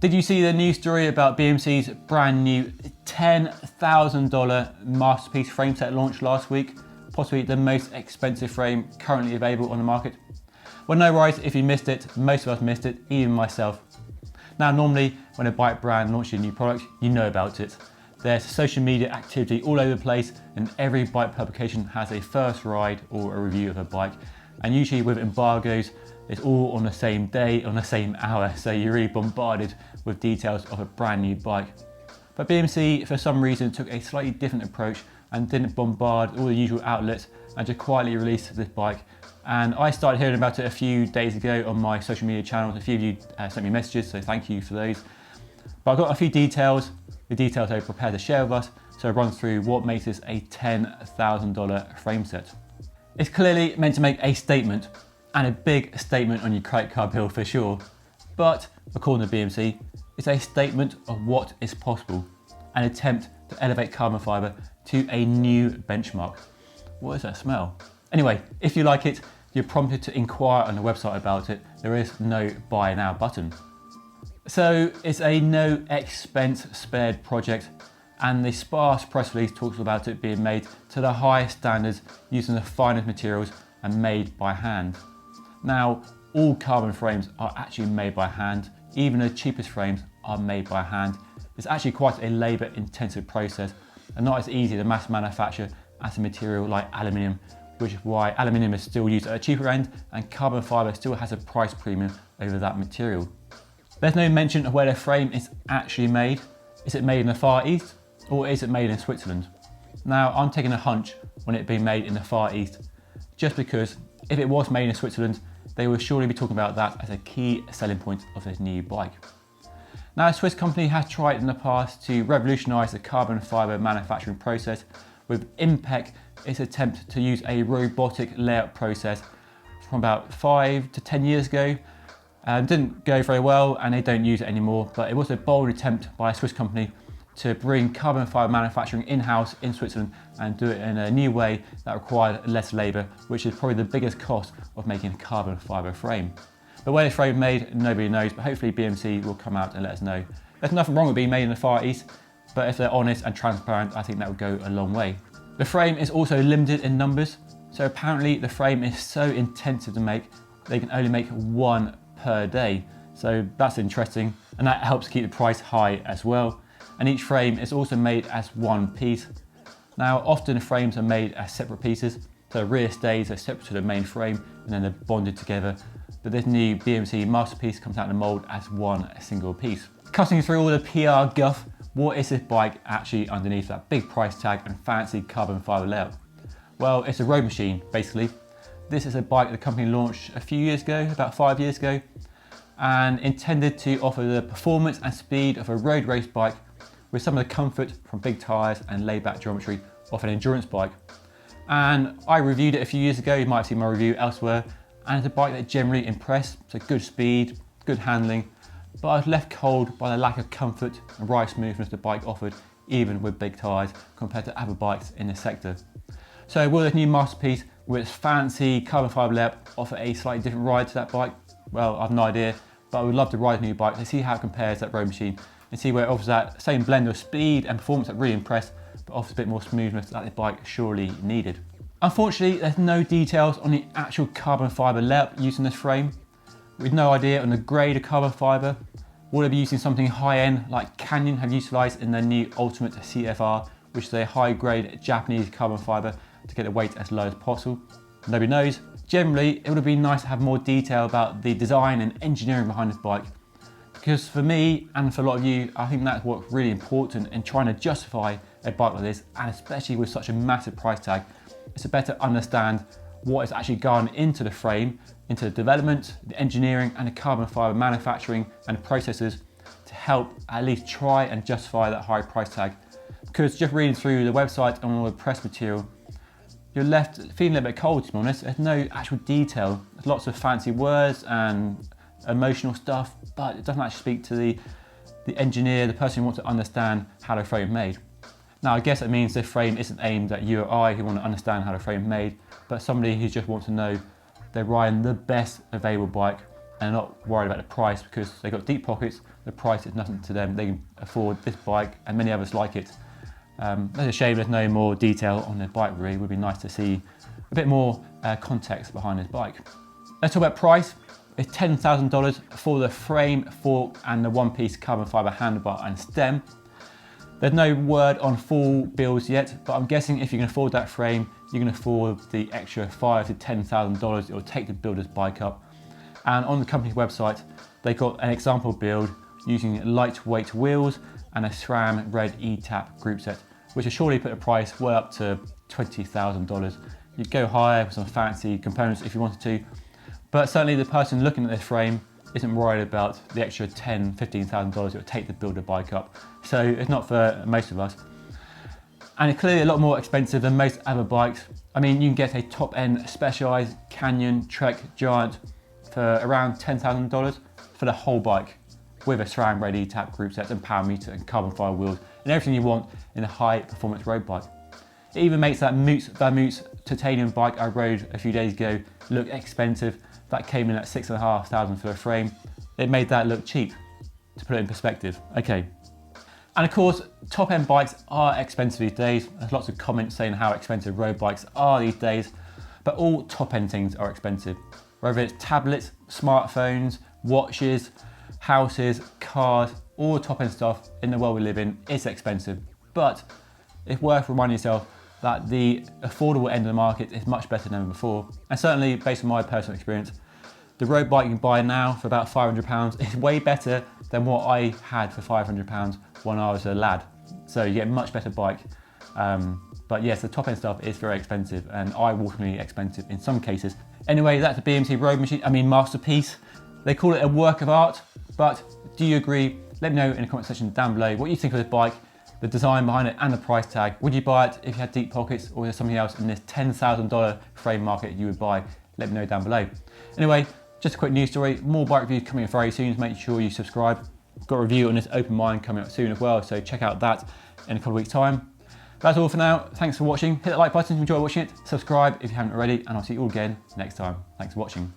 Did you see the news story about BMC's brand new $10,000 Masterpiece frame set launch last week? Possibly the most expensive frame currently available on the market. Well, no worries if you missed it. Most of us missed it, even myself. Now, normally when a bike brand launches a new product, you know about it. There's social media activity all over the place, and every bike publication has a first ride or a review of a bike. And usually with embargoes, it's all on the same day, on the same hour, so you're really bombarded with details of a brand new bike. But BMC, for some reason, took a slightly different approach and didn't bombard all the usual outlets and just quietly released this bike. And I started hearing about it a few days ago on my social media channels. A few of you sent me messages, so thank you for those. But I've got a few details, the details I'm prepared to share with us, so I'll run through what makes this a $10,000 frame set. It's clearly meant to make a statement, and a big statement on your credit card bill for sure. But according to BMC, it's a statement of what is possible, an attempt to elevate carbon fibre to a new benchmark. What is that smell? Anyway, if you like it, you're prompted to inquire on the website about it. There is no buy now button. So it's a no expense spared project, and the sparse press release talks about it being made to the highest standards using the finest materials and made by hand. Now, all carbon frames are actually made by hand. Even the cheapest frames are made by hand. It's actually quite a labour intensive process and not as easy to mass manufacture as a material like aluminium, which is why aluminium is still used at a cheaper end and carbon fibre still has a price premium over that material. There's no mention of where the frame is actually made. Is it made in the Far East or is it made in Switzerland? Now, I'm taking a hunch on it being made in the Far East, just because if it was made in Switzerland, they will surely be talking about that as a key selling point of this new bike. Now, a Swiss company has tried in the past to revolutionise the carbon fibre manufacturing process with Impec, its attempt to use a robotic layout process from about 5 to 10 years ago. Didn't go very well and they don't use it anymore, but it was a bold attempt by a Swiss company to bring carbon fibre manufacturing in-house in Switzerland and do it in a new way that required less labour, which is probably the biggest cost of making a carbon fibre frame. But where this frame is made, nobody knows, but hopefully BMC will come out and let us know. There's nothing wrong with being made in the Far East, but if they're honest and transparent, I think that would go a long way. The frame is also limited in numbers, so apparently the frame is so intensive to make, they can only make one per day. So that's interesting, and that helps keep the price high as well. And each frame is also made as one piece. Now, often the frames are made as separate pieces, so the rear stays are separate to the main frame and then they're bonded together. But this new BMC Masterpiece comes out in the mould as one single piece. Cutting through all the PR guff, what is this bike actually underneath that big price tag and fancy carbon fibre layout? Well, it's a road machine, basically. This is a bike the company launched a few years ago, about 5 years ago, and intended to offer the performance and speed of a road race bike with some of the comfort from big tyres and laid-back geometry of an endurance bike. And I reviewed it a few years ago, you might have seen my review elsewhere, and it's a bike that generally impressed, so good speed, good handling, but I was left cold by the lack of comfort and ride smoothness the bike offered, even with big tyres, compared to other bikes in the sector. So will this new Masterpiece, with its fancy carbon fibre layout, offer a slightly different ride to that bike? Well, I've no idea, but I would love to ride a new bike to see how it compares to that road machine and see where it offers that same blend of speed and performance that really impressed, but offers a bit more smoothness that the bike surely needed. Unfortunately, there's no details on the actual carbon fibre layout used in this frame. With no idea on the grade of carbon fibre. Will they be using something high-end like Canyon have utilised in their new Ultimate CFR, which is a high-grade Japanese carbon fibre to get the weight as low as possible? Nobody knows. Generally, it would have been nice to have more detail about the design and engineering behind this bike. Because for me, and for a lot of you, I think that's what's really important in trying to justify a bike like this, and especially with such a massive price tag, is to better understand what is actually gone into the frame, into the development, the engineering, and the carbon fibre manufacturing and processes to help at least try and justify that high price tag. Because just reading through the website and all the press material, you're left feeling a little bit cold, to be honest. There's no actual detail. There's lots of fancy words and emotional stuff, but it doesn't actually speak to the engineer, the person who wants to understand how the frame is made. Now, I guess it means this frame isn't aimed at you or I who want to understand how the frame is made, but somebody who just wants to know they're riding the best available bike and not worried about the price because they've got deep pockets. The price is nothing to them. They can afford this bike and many others like it. It's a shame there's no more detail on the bike really. It would be nice to see a bit more context behind this bike. Let's talk about price. It's $10,000 for the frame, fork and the one-piece carbon fibre handlebar and stem. There's no word on full bills yet, but I'm guessing if you can afford that frame, you can afford the extra $5,000 to $10,000 it will take to build this bike up. And on the company's website, they got an example build using lightweight wheels and a SRAM red E-tap group set, which will surely put the price way up to $20,000. You'd go higher with some fancy components if you wanted to, but certainly the person looking at this frame isn't worried about the extra $10,000, $15,000 it would take to build a bike up. So it's not for most of us. And it's clearly a lot more expensive than most other bikes. I mean, you can get a top-end Specialized Canyon Trek Giant for around $10,000 for the whole bike, with a SRAM red E-tap group set and power meter and carbon fibre wheels and everything you want in a high-performance road bike. It even makes that Moots titanium bike I rode a few days ago look expensive. That came in at $6,500 for a frame. It made that look cheap, to put it in perspective. Okay. And of course, top-end bikes are expensive these days. There's lots of comments saying how expensive road bikes are these days, but all top-end things are expensive. Whether it's tablets, smartphones, watches, houses, cars, all top-end stuff in the world we live in is expensive. But it's worth reminding yourself that the affordable end of the market is much better than before. And certainly, based on my personal experience, the road bike you can buy now for about £500 is way better than what I had for £500 when I was a lad. So you get a much better bike. But yes, the top end stuff is very expensive and eye-wateringly expensive in some cases. Anyway, that's a BMC Masterpiece. They call it a work of art, but do you agree? Let me know in the comment section down below what you think of this bike, the design behind it and the price tag. Would you buy it if you had deep pockets, or is there something else in this $10,000 frame market you would buy? Let me know down below. Anyway, just a quick news story. More bike reviews coming up very soon, so make sure you subscribe. I've got a review on this Open Mind coming up soon as well, so check out that in a couple of weeks' time. That's all for now. Thanks for watching. Hit the like button if you enjoy watching it. Subscribe if you haven't already, and I'll see you all again next time. Thanks for watching.